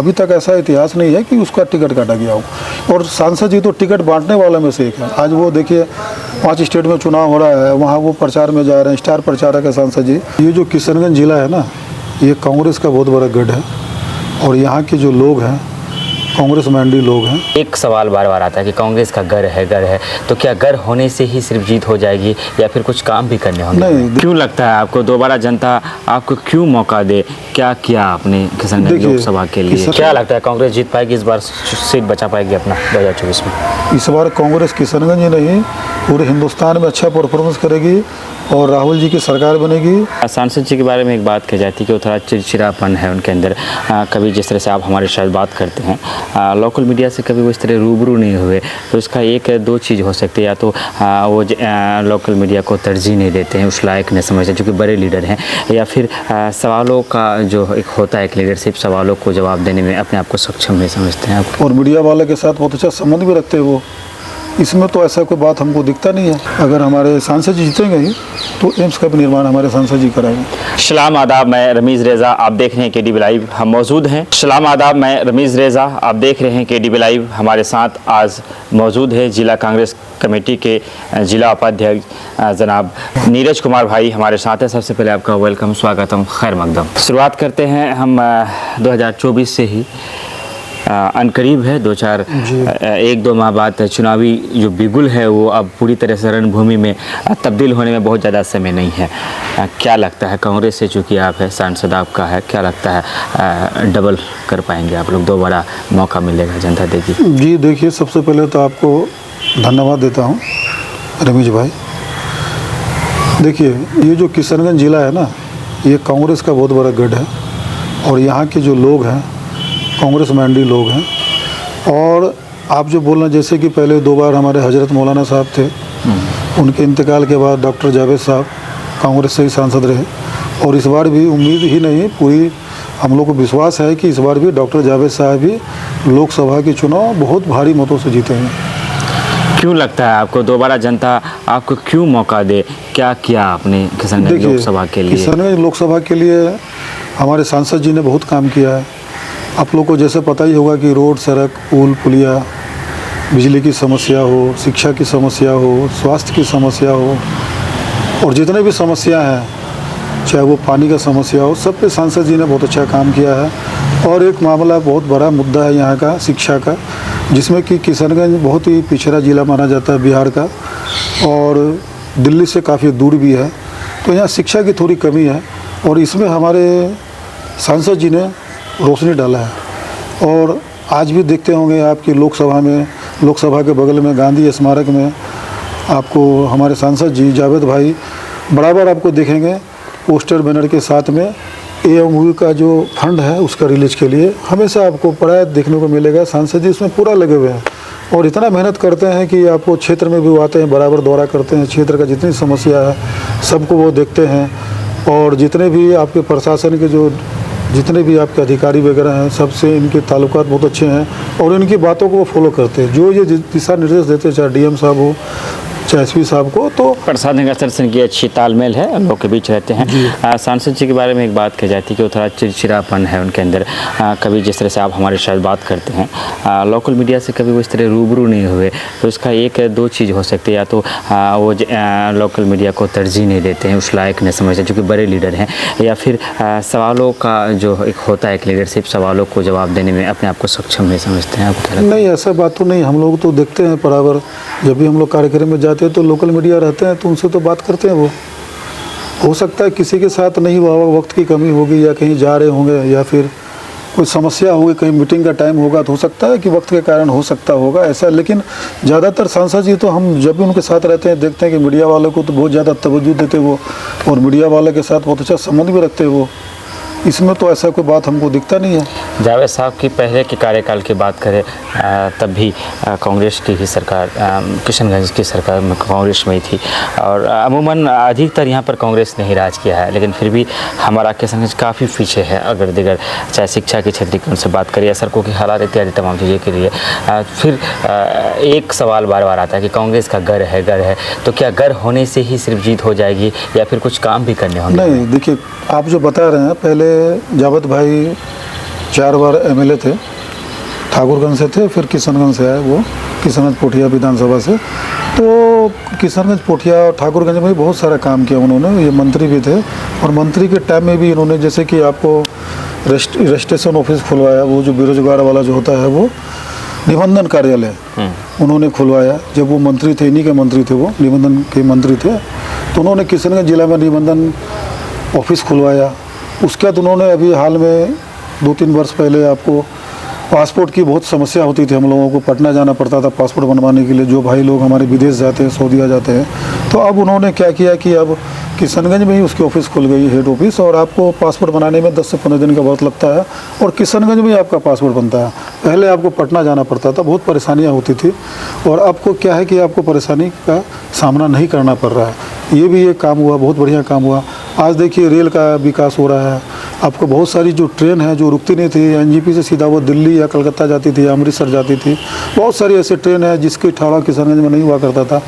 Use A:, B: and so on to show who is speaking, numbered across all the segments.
A: अभी तक ऐसा इतिहास नहीं है कि उसका टिकट काटा गया हो। और सांसद जी तो टिकट बांटने वाले में से एक है। आज वो देखिए 5 स्टेट में चुनाव हो रहा है, वहाँ वो प्रचार में जा रहे हैं, स्टार प्रचारक है सांसद जी। ये जो किशनगंज जिला है ना, ये कांग्रेस का बहुत बड़ा गढ़ है और यहाँ के जो लोग हैं कांग्रेस मैंडी लोग हैं।
B: एक सवाल बार बार आता है कि कांग्रेस का घर है, तो क्या घर होने से ही सिर्फ जीत हो जाएगी या फिर कुछ काम भी करने होंगे?
A: नहीं,
B: क्यों लगता है आपको दोबारा जनता आपको क्यों मौका दे? क्या किया आपने किशनगंज लोकसभा के लिए? क्या लगता है कांग्रेस जीत पाएगी इस बार, सीट बचा पाएगी अपना 2024 में?
A: इस बार कांग्रेस किशनगंज ही नहीं पूरे हिंदुस्तान में अच्छा परफॉर्मेंस करेगी और राहुल जी की सरकार बनेगी।
B: सांसद जी के बारे में एक बात कही जाती है कि वो थोड़ा चिड़चिड़ापन है उनके अंदर। कभी जिस तरह से आप हमारे साथ बात करते हैं, लोकल मीडिया से कभी वो इस तरह रूबरू नहीं हुए, तो इसका एक दो चीज़ हो सकती है। या तो वो लोकल मीडिया को तरजीह नहीं देते हैं, उस लायक नहीं समझते चूँकि बड़े लीडर हैं, या फिर सवालों का जो एक होता है एक लीडरशिप, सवालों को जवाब देने में अपने आप को सक्षम नहीं समझते हैं।
A: और मीडिया वाले के साथ बहुत अच्छा संबंध भी रखते हैं वो। इसमें तो ऐसा कोई बात हमको दिखता नहीं है। अगर हमारे सांसद जी जीतेंगे ही तो एम्स का भी निर्माण हमारे सांसद जी कराएंगे।
B: सलाम आदाब, मैं रमीज़ रेज़ा, आप देख रहे हैं KDB लाइव। हम मौजूद हैं। सलाम आदाब, मैं रमीज़ रेज़ा, आप देख रहे हैं KDB लाइव। हमारे साथ आज मौजूद है जिला कांग्रेस कमेटी के जिला उपाध्यक्ष जनाब नीरज कुमार भाई हमारे साथ हैं। सबसे पहले आपका वेलकम, स्वागतम, खैर मकदम। शुरुआत करते हैं हम 2024 से ही अनकरीब है, 1-2 माह बाद चुनावी जो बिगुल है वो अब पूरी तरह से रणभूमि में तब्दील होने में बहुत ज़्यादा समय नहीं है। क्या लगता है कांग्रेस से चूँकि आप है, सांसद आपका है, क्या लगता है डबल कर पाएंगे आप लोग? दोबारा मौका मिलेगा, जनता देगी?
A: जी देखिए, सबसे पहले तो आपको धन्यवाद देता हूँ रमेश भाई। देखिए, ये जो किशनगंज जिला है ना, ये कांग्रेस का बहुत बड़ा गढ़ है और यहाँ के जो लोग हैं कांग्रेस मैंडी लोग हैं। और आप जो बोलना, जैसे कि पहले 2 बार हमारे हजरत मौलाना साहब थे, उनके इंतकाल के बाद डॉक्टर जावेद साहब कांग्रेस से ही सांसद रहे और इस बार भी उम्मीद ही नहीं, पूरी हम लोग को विश्वास है कि इस बार भी डॉक्टर जावेद साहब ही लोकसभा के चुनाव बहुत भारी मतों से जीतेंगे।
B: क्यों लगता है आपको दोबारा जनता आपको क्यों मौका दे? क्या किया आपने किशनगंज लोकसभा के लिए?
A: किशनगंज लोकसभा के लिए हमारे सांसद जी ने बहुत काम किया है। आप लोग को जैसे पता ही होगा कि रोड, सड़क, पुल, पुलिया, बिजली की समस्या हो, शिक्षा की समस्या हो, स्वास्थ्य की समस्या हो और जितने भी समस्या हैं, चाहे वो पानी का समस्या हो, सब पे सांसद जी ने बहुत अच्छा काम किया है। और एक मामला बहुत बड़ा मुद्दा है यहाँ का, शिक्षा का, जिसमें कि किशनगंज बहुत ही पिछड़ा जिला माना जाता है बिहार का और दिल्ली से काफ़ी दूर भी है, तो यहाँ शिक्षा की थोड़ी कमी है और इसमें हमारे सांसद जी ने रोशनी डाला है। और आज भी देखते होंगे आपकी लोकसभा के बगल में गांधी स्मारक में आपको हमारे सांसद जी जावेद भाई बराबर आपको देखेंगे पोस्टर बैनर के साथ में AMU का जो फंड है उसका रिलीज के लिए हमेशा आपको बड़ा देखने को मिलेगा। सांसद जी इसमें पूरा लगे हुए हैं और इतना मेहनत करते हैं कि आपको क्षेत्र में भी वो आते हैं, बराबर दौरा करते हैं, क्षेत्र का जितनी समस्या है सबको वो देखते हैं और जितने भी आपके प्रशासन के जितने भी आपके अधिकारी वगैरह हैं सबसे इनके ताल्लुकात बहुत अच्छे हैं और इनकी बातों को वो फॉलो करते हैं। जो ये दिशा निर्देश देते हैं, चाहे DM साहब हो, चाहे SP साहब को, तो
B: प्रशासन का स्तर की अच्छी तालमेल है, लोग के बीच रहते हैं। सांसद जी के बारे में एक बात कही जाती है कि वो थोड़ा चिड़चिड़ापन है उनके अंदर। कभी जिस तरह से आप हमारे साथ बात करते हैं, लोकल मीडिया से कभी वो इस तरह रूबरू नहीं हुए, तो इसका एक दो चीज़ हो सकती है। या तो वो लोकल मीडिया को तरजीह नहीं देते हैं, उस लायक नहीं समझते चूँकि बड़े लीडर हैं, या फिर सवालों का जो एक होता है एक लीडरशिप, सवालों को जवाब देने में अपने आप को सक्षम नहीं समझते हैं। आपको
A: नहीं, ऐसा बात तो नहीं। हम लोग तो देखते हैं बराबर, जब भी हम लोग कार्यक्रम में जाते हैं तो लोकल मीडिया रहते हैं तो उनसे तो बात करते हैं। वो हो सकता है किसी के साथ नहीं हुआ, वक्त की कमी होगी या कहीं जा रहे होंगे या फिर कोई समस्या होगी, कहीं मीटिंग का टाइम होगा, तो हो सकता है कि वक्त के कारण हो सकता होगा ऐसा। लेकिन ज़्यादातर सांसद जी तो हम जब भी उनके साथ रहते हैं देखते हैं कि मीडिया वालों को तो बहुत ज़्यादा तवज्जो देते वो और मीडिया वाले के साथ बहुत अच्छा संबंध भी रखते वो। इसमें तो ऐसा कोई बात हमको दिखता नहीं है।
B: जावेद साहब की पहले के कार्यकाल की बात करें तब भी कांग्रेस की ही सरकार, किशनगंज की सरकार में कांग्रेस में ही थी और अमूमन अधिकतर यहाँ पर कांग्रेस ने ही राज किया है, लेकिन फिर भी हमारा किशनगंज काफ़ी पीछे है अगर दिगर चाहे शिक्षा के क्षेत्र की उनसे बात करें या सड़कों की हालात इत्यादि तमाम चीज़ों के लिए। फिर एक सवाल बार बार आता है कि कांग्रेस का घर है, तो क्या घर होने से ही सिर्फ जीत हो जाएगी या फिर कुछ काम भी करने होंगे?
A: नहीं, देखिए, आप जो बता रहे हैं, पहले जावेद भाई 4 बार एमएलए थे, ठाकुरगंज से थे, फिर किशनगंज से आए वो, किशनगंज पोठिया विधानसभा से। तो किशनगंज पोठिया और ठाकुरगंज में भी बहुत सारा काम किया उन्होंने, ये मंत्री भी थे और मंत्री के टाइम में भी इन्होंने जैसे कि आपको रजिस्ट्रेशन ऑफिस खुलवाया, वो जो बेरोजगार वाला जो होता है वो निबंधन कार्यालय उन्होंने खुलवाया। जब वो मंत्री थे, इन्हीं के मंत्री थे, वो निबंधन के मंत्री थे, तो उन्होंने किशनगंज जिला में निबंधन ऑफिस खुलवाया। उसके बाद उन्होंने अभी हाल में 2-3 वर्ष पहले आपको पासपोर्ट की बहुत समस्या होती थी, हम लोगों को पटना जाना पड़ता था पासपोर्ट बनवाने के लिए, जो भाई लोग हमारे विदेश जाते हैं, सऊदीया जाते हैं। तो अब उन्होंने क्या किया कि अब किशनगंज में ही उसकी ऑफिस खुल गई, हेड ऑफिस, और आपको पासपोर्ट बनाने में 10 से 15 दिन का वक्त लगता है और किशनगंज में ही आपका पासपोर्ट बनता है। पहले आपको पटना जाना पड़ता था, बहुत परेशानियाँ होती थी, और आपको क्या है कि आपको परेशानी का सामना नहीं करना पड़ रहा है। ये भी एक काम हुआ, बहुत बढ़िया काम हुआ। आज देखिए रेल का विकास हो रहा है, आपको बहुत सारी जो ट्रेन है जो रुकती नहीं थी, एनजीपी से सीधा वो दिल्ली या कलकत्ता जाती थी, अमृतसर जाती थी, बहुत सारी ऐसे ट्रेन है जिसकी ठाड़ा किशनगंज में नहीं हुआ करता था।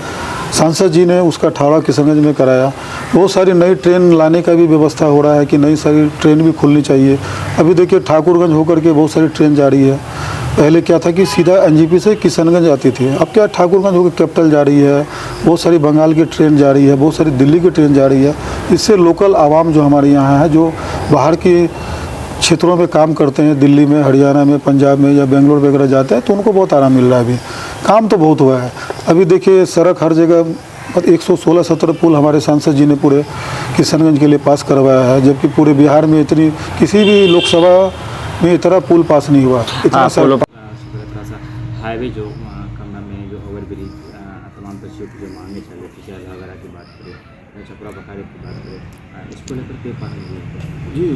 A: सांसद जी ने उसका ठाड़ा किशनगंज में कराया। बहुत सारी नई ट्रेन लाने का भी व्यवस्था हो रहा है कि नई सारी ट्रेन भी खुलनी चाहिए। अभी देखिए ठाकुरगंज होकर के बहुत सारी ट्रेन जा रही है। पहले क्या था कि सीधा एनजीपी से किशनगंज आती थी, अब क्या ठाकुरगंज होकर कैपिटल जा रही है, बहुत सारी बंगाल की ट्रेन जा रही है, बहुत सारी दिल्ली की ट्रेन जा रही है। इससे लोकल आवाम जो हमारे यहाँ है, जो बाहर के क्षेत्रों में काम करते हैं, दिल्ली में, हरियाणा में, पंजाब में या बेंगलोर वगैरह जाते हैं, तो उनको बहुत आराम मिल रहा है। अभी काम तो बहुत हुआ है। अभी देखिए सड़क हर जगह 116-17 पुल हमारे सांसद जी ने पूरे किशनगंज के लिए पास करवाया है, जबकि पूरे बिहार में इतनी किसी भी लोकसभा में इतना पुल पास नहीं हुआ। इतना
B: थोड़ा सा हाईवे जो कमरा में जो ओवर ब्रिज तमाम पक्षियों की जो मांगे चल रही थी, चाहे वगैरह की बात करें, छपरा बखारे की बात करें, इसको लेकर के पहल हुई
A: जी।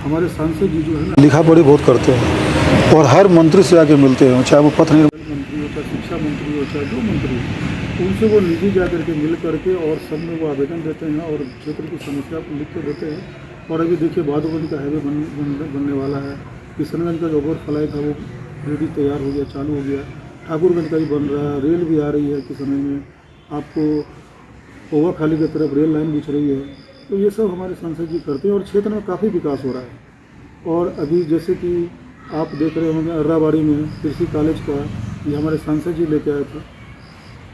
A: हमारे सांसद जी जो है ना, लिखा पढ़ी बहुत करते हैं और हर मंत्री से आके मिलते हैं, चाहे वो पथ निर्माण मंत्री हो, चाहे शिक्षा मंत्री हो, चाहे जो मंत्री हो, उनसे वो निजी जा करके मिल करके और सब में वो आवेदन देते हैं और क्षेत्र की समस्या को लिख के देते हैं। और अभी देखिए बादोगंज का हाईवे बनने वाला है, किशनगंज का जो ओवर फ्लाई था वो रेडी तैयार हो गया, चालू हो गया, ठाकुरगंज का भी बन रहा है, रेल भी आ रही है किशनगंज में, आपको ओवरखाली की तरफ रेल लाइन बिछ रही है। तो ये सब हमारे सांसद जी करते हैं और क्षेत्र में काफ़ी विकास हो रहा है। और अभी जैसे कि आप देख रहे होंगे अर्राबाड़ी में कृषि कॉलेज का ये हमारे सांसद जी लेके आए थे,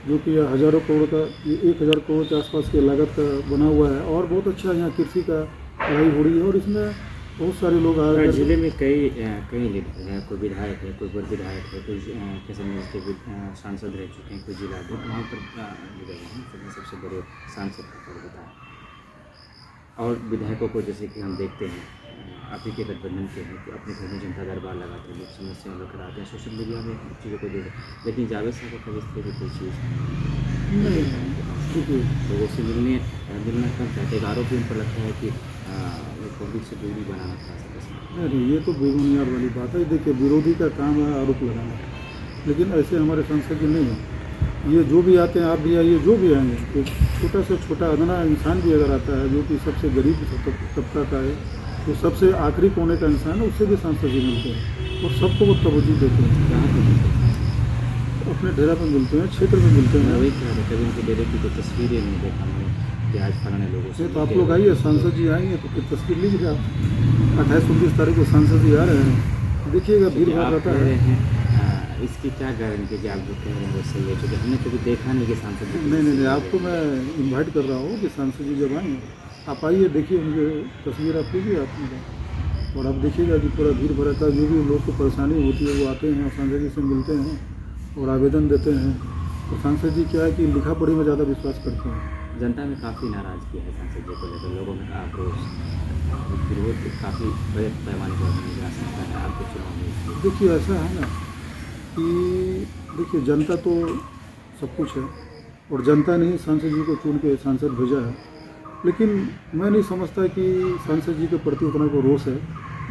A: जो कि हज़ारों करोड़ का, ये 1000 करोड़ के आसपास की लागत का बना हुआ है और बहुत अच्छा यहाँ कृषि का पढ़ाई हो रही है। और इसमें बहुत सारे लोग आ रहे हैं।
B: जिले में कई लीडर हैं, कोई विधायक है, कोई बड़ विधायक है, कोई किशनगंज के सांसद रह चुके हैं, कोई जिला वहाँ पर गए हैं, सबसे बड़े सांसद का पद बताया। और विधायकों को जैसे कि हम देखते हैं आप ही के गठबंधन के हैं कि अपने घर में जनता दरबार लगाते हैं, लोग समस्याएं लेकर आते हैं, सोशल मीडिया में चीज़ों को देख, लेकिन जावेद साहब का इस तरह की कोई चीज़
A: नहीं। देखिए
B: लोगों से मिलना कम चाहते हैं। आरोप भी उन पर लगता है कि पब्लिक से दूरी बनाना था सकता।
A: नहीं, ये तो बेबुनियाद वाली बात है। देखिए विरोधी का काम है आरोप लगाना, लेकिन ऐसे हमारे सांसद जी नहीं हैं। ये जो भी आते हैं, आप भी आइए, जो भी आएंगे, तो छोटा से छोटा अदना इंसान भी अगर आता है जो कि सबसे गरीब तबका का है, तो सबसे आखिरी कोने का इंसान है, उससे भी सांसद जी मिलते हैं और सबको वो तवज्जो देते हैं।
B: कहाँ पर
A: अपने डेरा पर मिलते हैं, क्षेत्र में मिलते हैं।
B: वही कह रहे कभी उनके डेरे की कोई तस्वीरें नहीं देखा मैंने कि आज फलाने लोगों से।
A: तो आप लोग आइए, सांसद जी आएंगे तो फिर तस्वीर लीजिए आप। 28-29 तारीख को सांसद जी आ रहे हैं, देखिएगा भीड़ भाड़ रहता है।
B: इसकी क्या गारंटी कि आप जो कह रहे हैं वो सही है, क्योंकि हमने कभी देखा नहीं कि सांसद जी।
A: नहीं, आपको मैं इनवाइट कर रहा हूँ कि सांसद जी जब आएँ आप आइए, देखिए उनके तस्वीर आप लीजिए आप, और आप देखिएगा कि पूरा भीड़ भड़का, जो भी लोग को परेशानी होती है वो आते हैं और सांसद जी से मिलते हैं और आवेदन देते हैं। तो सांसद जी क्या है कि लिखा पढ़ी में ज़्यादा विश्वास करते हैं।
B: जनता में काफ़ी नाराज़गी है सांसद जी को लेकर, लोगों में आक्रोश, विरोध काफ़ी बड़े पैमाने पर होने की आशंका है आपके चुनाव में।
A: देखिए ऐसा है ना कि देखिए जनता तो सब कुछ है और जनता ने ही सांसद जी को चुन के सांसद भेजा है, लेकिन मैं नहीं समझता कि सांसद जी के प्रति उतना को रोष है,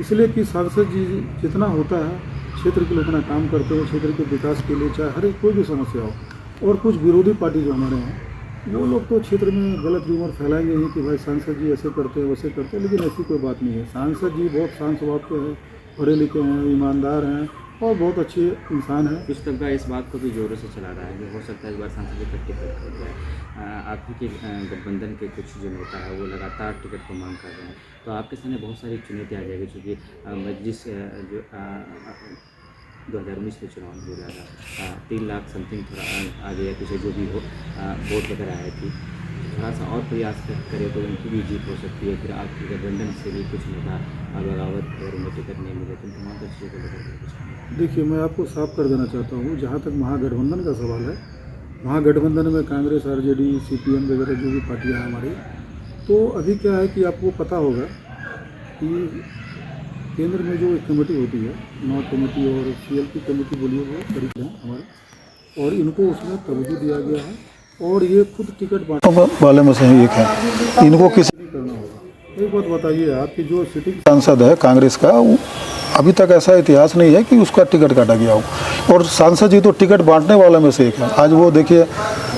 A: इसलिए कि सांसद जी जितना होता है क्षेत्र के लिए उतना काम करते हैं, क्षेत्र के विकास के लिए, चाहे हर एक कोई भी समस्या हो। और कुछ विरोधी पार्टी जो हमारे हैं वो लोग तो क्षेत्र में गलत र्यूमर फैलाएंगे ही कि भाई सांसद जी ऐसे करते हैं वैसे करते हैं, लेकिन ऐसी कोई बात नहीं है। सांसद जी बहुत शांत स्वभाव के हैं, पढ़े लिखे हैं, ईमानदार हैं और बहुत अच्छे इंसान है।
B: कुछ तबका इस बात को भी जोरों से चला रहा है कि हो सकता है इस बार सांसद का टिकट कट जाए। आप ही के गठबंधन के कुछ जो नेता है वो लगातार टिकट को मांग कर रहे हैं, तो आपके सामने बहुत सारी चुनौती आ जाएगी, चूँकि मजलिस जो 2019 में चुनाव हो रहा था, 3 लाख समथिंग थोड़ा आगे या पीछे जो भी हो वोट वगैरह आई थी, थोड़ा सा और प्रयास करें तो उनकी भी जीत हो सकती है। फिर आपके गठबंधन से भी कुछ नेता बगावत अगर उन्हें टिकट नहीं मिले तो तमाम चीज़ों को लेकर।
A: देखिए, मैं आपको साफ कर देना चाहता हूँ, जहाँ तक महागठबंधन का सवाल है, महागठबंधन में कांग्रेस, आरजेडी, सीपीएम वगैरह जो भी पार्टियाँ हैं हमारी, तो अभी क्या है कि आपको पता होगा कि केंद्र में जो एक कमेटी होती है, नॉ कमेटी और सीएलपी कमेटी बोलिए, वो करीब हैं हमारे, और इनको उसमें तवज्जो दिया गया है और ये खुद टिकट बांटने वाले में से ही एक है। इनको किसी नहीं करना होगा। एक बात बताइए, आपकी जो सिटिंग सांसद है कांग्रेस का, अभी तक ऐसा इतिहास नहीं है कि उसका टिकट काटा गया हो, और सांसद जी तो टिकट बांटने वाले में से एक है। आज वो देखिए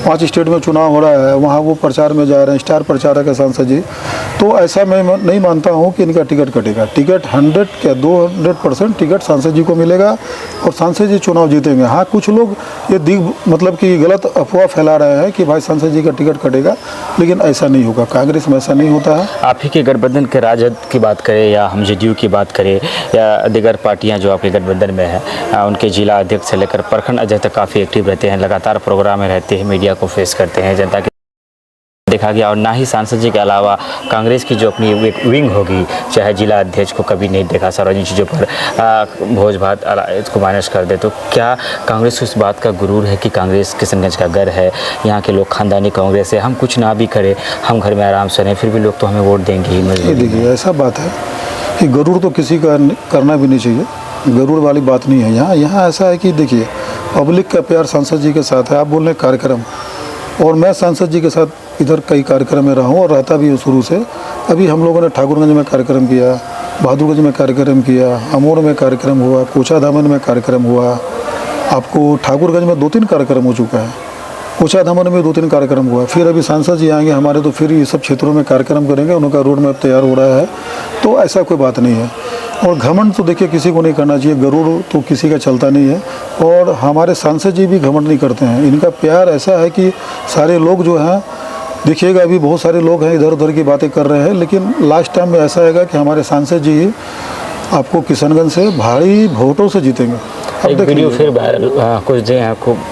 A: 5 स्टेट में चुनाव हो रहा है, वहाँ वो प्रचार में जा रहे हैं, स्टार प्रचारक है सांसद जी। तो ऐसा मैं नहीं मानता हूँ कि इनका टिकट कटेगा। टिकट 200% टिकट सांसद जी को मिलेगा और सांसद जी चुनाव जीतेंगे। हाँ, कुछ लोग ये मतलब कि गलत अफवाह फैला रहे हैं कि भाई सांसद जी का टिकट कटेगा, लेकिन ऐसा नहीं होगा। कांग्रेस में ऐसा नहीं होता है।
B: आप ही के गठबंधन के राजद की बात करें या हम जेडीयू की बात करें या दीगर पार्टियां जो आपके गठबंधन में है, उनके जिला अध्यक्ष से लेकर प्रखंड अध्यक्ष तक काफ़ी एक्टिव रहते हैं, लगातार प्रोग्राम में रहते हैं, मीडिया को फेस करते हैं, जनता के देखा गया। और ना ही सांसद जी के अलावा कांग्रेस की जो अपनी एक विंग होगी, चाहे जिला अध्यक्ष को कभी नहीं देखा सार्वजनिक चीज़ों पर भोज भात इसको माइनस कर दे। तो क्या कांग्रेस को इस बात का गुरूर है कि कांग्रेस किशनगंज का घर है, यहाँ के लोग खानदानी कांग्रेस है, हम कुछ ना भी करें, हम घर में आराम से रहें, फिर भी लोग तो हमें वोट देंगे ही।
A: देखिए, ऐसा बात है कि गरूर तो किसी का करना भी नहीं चाहिए, गरूर वाली बात नहीं है यहाँ। यहाँ ऐसा है कि देखिए, पब्लिक का प्यार सांसद जी के साथ है। आप बोल रहे हैं कार्यक्रम, और मैं सांसद जी के साथ इधर कई कार्यक्रम में रहा हूँ और रहता भी हूँ शुरू से। अभी हम लोगों ने ठाकुरगंज में कार्यक्रम किया, बहादुरगंज में कार्यक्रम किया, अमोर में कार्यक्रम हुआ, कोचाधामन में कार्यक्रम हुआ। आपको ठाकुरगंज में 2-3 कार्यक्रम हो चुका है, कोचाधामन में 2-3 कार्यक्रम हुआ। फिर अभी सांसद जी आएंगे हमारे, तो फिर ये सब क्षेत्रों में कार्यक्रम करेंगे, उनका रोड मैप तैयार हो रहा है। तो ऐसा कोई बात नहीं है। और घमंड तो देखिए किसी को नहीं करना चाहिए, गरुड़ तो किसी का चलता नहीं है। और हमारे सांसद जी भी घमंड नहीं करते हैं। इनका प्यार ऐसा है कि सारे लोग जो हैं, देखिएगा अभी बहुत सारे लोग हैं इधर उधर की बातें कर रहे हैं, लेकिन लास्ट टाइम में ऐसा आएगा कि हमारे सांसद जी आपको किशनगंज से भारी वोटों से जीतेंगे।
B: एक वीडियो फिर वायरल कुछ दिन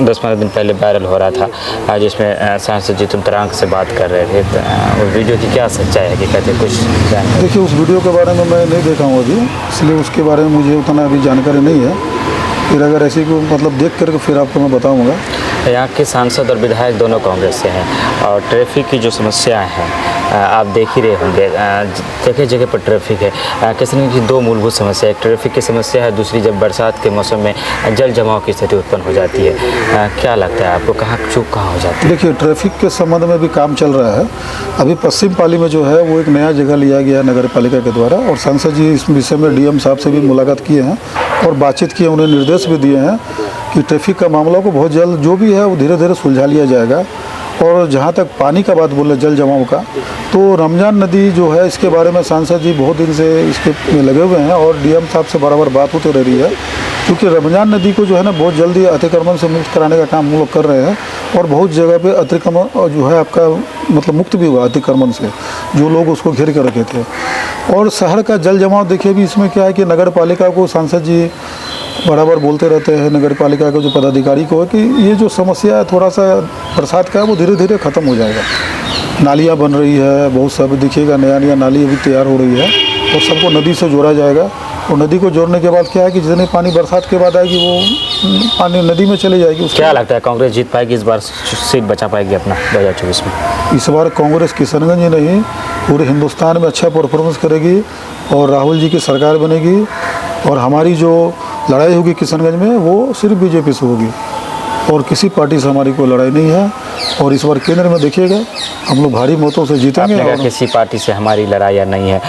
B: 10-15 दिन पहले वायरल हो रहा था, जिसमें सांसद जी तुमतरांक से बात कर रहे थे। तो उस वीडियो की क्या सच्चाई है कि कहते कुछ जानकारी?
A: देखिए, उस वीडियो के बारे में मैं नहीं देखा हूँ अभी, इसलिए उसके बारे में मुझे उतना अभी जानकारी नहीं है। फिर अगर ऐसी को मतलब देख करके फिर आपको मैं बताऊँगा।
B: यहाँ के सांसद और विधायक दोनों कांग्रेस से हैं, और ट्रैफिक की जो समस्या है आप देख ही रहे होंगे, जगह जगह पर ट्रैफिक है। किशनगंज की 2 मूलभूत समस्या, एक ट्रैफिक की समस्या है, दूसरी जब बरसात के मौसम में जल जमाव की स्थिति उत्पन्न हो जाती है। क्या लगता है आपको, कहाँ चूक कहाँ हो जाती है?
A: देखिए, ट्रैफिक के संबंध में भी काम चल रहा है। अभी पश्चिम पाली में जो है वो एक नया जगह लिया गया नगर पालिका के द्वारा, और सांसद जी इस विषय में डीएम साहब से भी मुलाकात किए हैं और बातचीत की, उन्हें निर्देश भी दिए हैं कि ट्रैफिक का मामला को बहुत जल्द जो भी है वो धीरे धीरे सुलझा लिया जाएगा। और जहाँ तक पानी का बात बोले, जल जमाव का, तो रमजान नदी जो है इसके बारे में सांसद जी बहुत दिन से इसके में लगे हुए हैं और डीएम साहब से बराबर बात होती रह रही है, क्योंकि रमजान नदी को जो है ना बहुत जल्दी अतिक्रमण से मुक्त कराने का काम हम लोग कर रहे हैं। और बहुत जगह पे अतिक्रमण जो है आपका मतलब मुक्त भी हुआ अतिक्रमण से, जो लोग उसको घेर कर रखे थे। और शहर का जल जमाव देखिए, भी इसमें क्या है कि नगर पालिका को सांसद जी बराबर बोलते रहते हैं, नगर पालिका के जो पदाधिकारी को, कि ये जो समस्या है थोड़ा सा बरसात का है वो धीरे धीरे ख़त्म हो जाएगा। नालियाँ बन रही है, बहुत सब देखिएगा, नया नाली अभी तैयार हो रही है और सबको नदी से जोड़ा जाएगा। और नदी को जोड़ने के बाद क्या है कि जितने पानी बरसात के बाद आएगी वो पानी नदी में चली जाएगी।
B: क्या लगता है कांग्रेस जीत पाएगी इस बार, सीट बचा पाएगी अपना 2024 में?
A: इस बार कांग्रेस किशनगंज ही नहीं पूरे हिंदुस्तान में अच्छा परफॉर्मेंस करेगी और राहुल जी की सरकार बनेगी। और हमारी जो लड़ाई होगी किशनगंज में वो सिर्फ बीजेपी से होगी और किसी पार्टी से हमारी कोई लड़ाई नहीं है। और इस बार केंद्र में देखिएगा हम लोग भारी मतों से जीतेंगे।
B: आपने कहा किसी पार्टी से हमारी लड़ाई या नहीं है,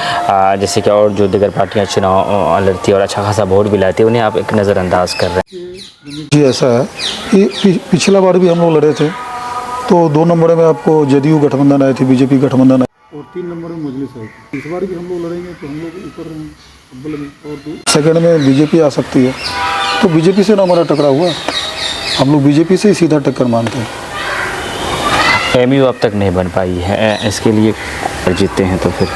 B: जैसे कि और जो दीगर पार्टियां चुनाव लड़ती है और अच्छा खासा वोट भी लाती है, उन्हें आप एक नज़रअंदाज कर रहे हैं?
A: जी, ऐसा है कि पिछला बार भी हम लोग लड़े थे, तो 2 नंबर में आपको जदयू गठबंधन आई थी, बीजेपी गठबंधन आई, और 3 नंबर में मजलिस आई थी। इस बार भी हम लोग लड़ेंगे तो हम लोग ऊपर अव्वल में, और सेकंड में बीजेपी आ सकती है। तो बीजेपी से ना हमारा टकराव हुआ, हम लोग बीजेपी से ही सीधा टक्कर मानते हैं।
B: एमयू अब तक नहीं बन पाई है, इसके लिए जीतते हैं तो फिर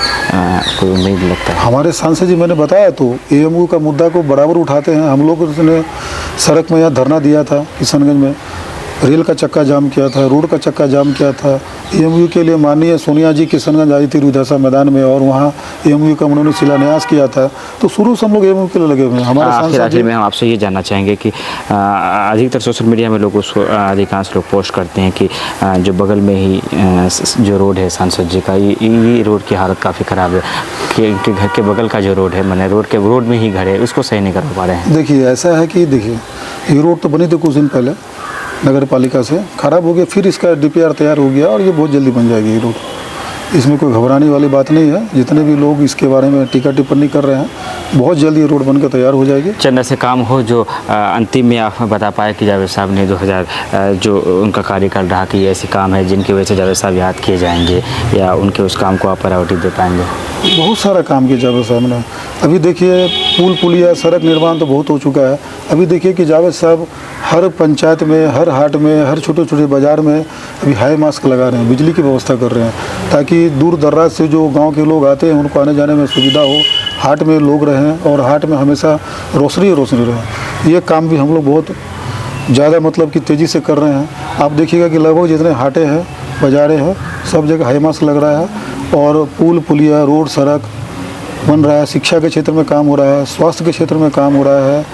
B: कोई उम्मीद लगता है?
A: हमारे सांसद जी, मैंने बताया तो, एएमयू का मुद्दा को बराबर उठाते हैं। हम लोग ने सड़क में यहाँ धरना दिया था, किशनगंज में रेल का चक्का जाम किया था, रोड का चक्का जाम किया था। एएमयू के लिए माननीय सोनिया जी किशनगंज आई थी रुदासा मैदान में, और वहाँ एएमयू का उन्होंने शिलान्यास किया था। तो शुरू से हम लोग एएमयू के लिए लगे हुए हैं। हमारे
B: आखिर में हम आपसे ये जानना चाहेंगे कि अधिकतर सोशल मीडिया में लोग उसको अधिकांश लोग पोस्ट करते हैं कि जो बगल में ही जो रोड है सांसद जी का, ये रोड की हालत काफ़ी ख़राब है, कि इनके घर के बगल का जो रोड है, मैंने रोड में ही घर है, उसको सही नहीं कर पा रहे हैं।
A: देखिए ऐसा है कि देखिए, ये रोड तो बनी थी कुछ दिन पहले नगर पालिका से, ख़राब हो गया, फिर इसका डीपीआर तैयार हो गया और ये बहुत जल्दी बन जाएगी ये रोड। इसमें कोई घबराने वाली बात नहीं है। जितने भी लोग इसके बारे में टीका टिप्पणी कर रहे हैं, बहुत जल्दी ये रोड बनकर तैयार हो जाएगी।
B: चंद ऐसे काम हो जो अंतिम में आप बता पाए कि जावेद साहब ने 2000 जो उनका कार्यकाल रहा कि ऐसे काम है जिनकी वजह से जावेद साहब याद किए जाएंगे, या उनके उस काम को आप प्रायोरिटी दे पाएंगे?
A: बहुत सारा काम किया जावेद साहब ने। अभी देखिए पुल पुलिया सड़क निर्माण तो बहुत हो चुका है। अभी देखिए कि जावेद साहब हर पंचायत में, हर हाट में, हर छोटे छोटे बाज़ार में अभी हाई मास्क लगा रहे हैं, बिजली की व्यवस्था कर रहे हैं, ताकि दूर दर्राज से जो गांव के लोग आते हैं उनको आने जाने में सुविधा हो, हाट में लोग रहें और हाट में हमेशा रोशनी रहे। ये काम भी हम लोग बहुत ज़्यादा मतलब कि तेज़ी से कर रहे हैं। आप देखिएगा कि लगभग जितने हाटें हैं, बाज़ारें हैं, सब जगह हाई मास्क लग रहा है, और पुल पुलिया, रोड, सड़क बन रहा है। शिक्षा के क्षेत्र में काम हो रहा है, स्वास्थ्य के क्षेत्र में काम हो रहा है,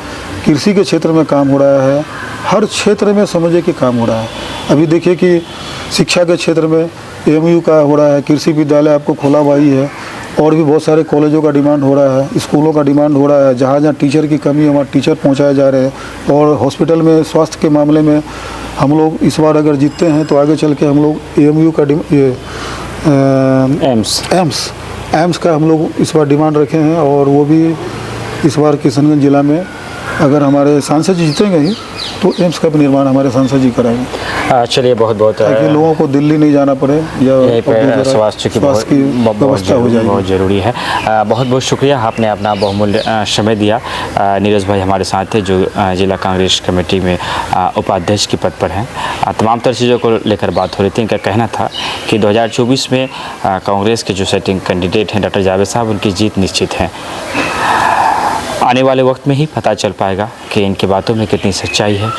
A: कृषि के क्षेत्र में काम हो रहा है, हर क्षेत्र में समझिए कि काम हो रहा है। अभी देखिए कि शिक्षा के क्षेत्र में एएमयू का हो रहा है, कृषि विद्यालय आपको खोला हुआ ही है, और भी बहुत सारे कॉलेजों का डिमांड हो रहा है, स्कूलों का डिमांड हो रहा है। जहाँ जहाँ टीचर की कमी है वहाँ टीचर पहुँचाए जा रहे हैं। और हॉस्पिटल में स्वास्थ्य के मामले में हम लोग इस बार अगर जीतते हैं तो आगे चल के हम लोग एएमयू का एम्स का हम लोग इस बार डिमांड रखे हैं, और वो भी इस बार किशनगंज जिला में अगर हमारे सांसद जी जीतेंगे ही तो एम्स का भी निर्माण हमारे सांसद जी कराएंगे।
B: चलिए बहुत बहुत
A: ताकि लोगों को दिल्ली नहीं जाना पड़े, या
B: स्वास्थ्य की
A: व्यवस्था हो जाएगी,
B: बहुत ज़रूरी है। बहुत बहुत शुक्रिया, आपने अपना बहुमूल्य समय दिया। नीरज भाई हमारे साथ थे जो जिला कांग्रेस कमेटी में उपाध्यक्ष के पद पर हैं। तमाम तरह चीज़ों को लेकर बात हो रही थी। इनका कहना था कि 2024 में कांग्रेस के जो सेटिंग कैंडिडेट हैं डॉक्टर जावेद साहब, उनकी जीत निश्चित है। आने वाले वक्त में ही पता चल पाएगा कि इनकी बातों में कितनी सच्चाई है।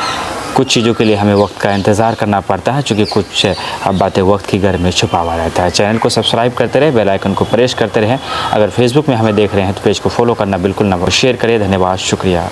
B: कुछ चीज़ों के लिए हमें वक्त का इंतज़ार करना पड़ता है, क्योंकि कुछ बातें वक्त की घर में छुपा हुआ रहता है। चैनल को सब्सक्राइब करते रहे, बेल आइकन को प्रेस करते रहें। अगर फेसबुक में हमें देख रहे हैं तो पेज को फॉलो करना बिल्कुल ना भूलें। शेयर करें। धन्यवाद, शुक्रिया।